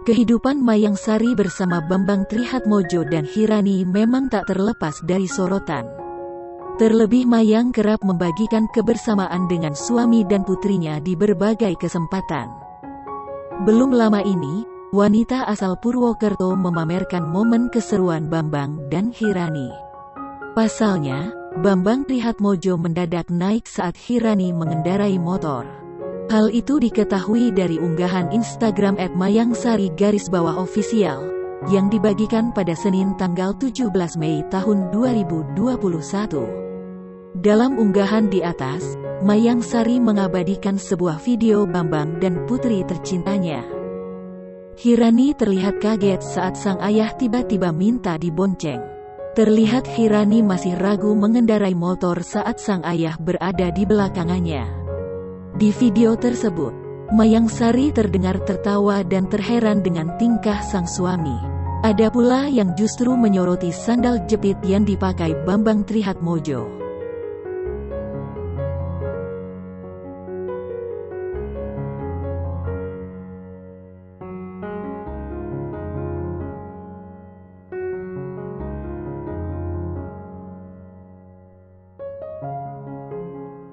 Kehidupan Mayang Sari bersama Bambang Trihatmojo dan Hirani memang tak terlepas dari sorotan. Terlebih Mayang kerap membagikan kebersamaan dengan suami dan putrinya di berbagai kesempatan. Belum lama ini, wanita asal Purwokerto memamerkan momen keseruan Bambang dan Hirani. Pasalnya, Bambang Trihatmojo mendadak naik saat Hirani mengendarai motor. Hal itu diketahui dari unggahan Instagram @mayangsari_official yang dibagikan pada Senin tanggal 17 Mei tahun 2021. Dalam unggahan di atas, Mayang Sari mengabadikan sebuah video Bambang dan putri tercintanya. Hirani terlihat kaget saat sang ayah tiba-tiba minta dibonceng. Terlihat Hirani masih ragu mengendarai motor saat sang ayah berada di belakangnya. Di video tersebut, Mayang Sari terdengar tertawa dan terheran dengan tingkah sang suami. Ada pula yang justru menyoroti sandal jepit yang dipakai Bambang Trihatmojo.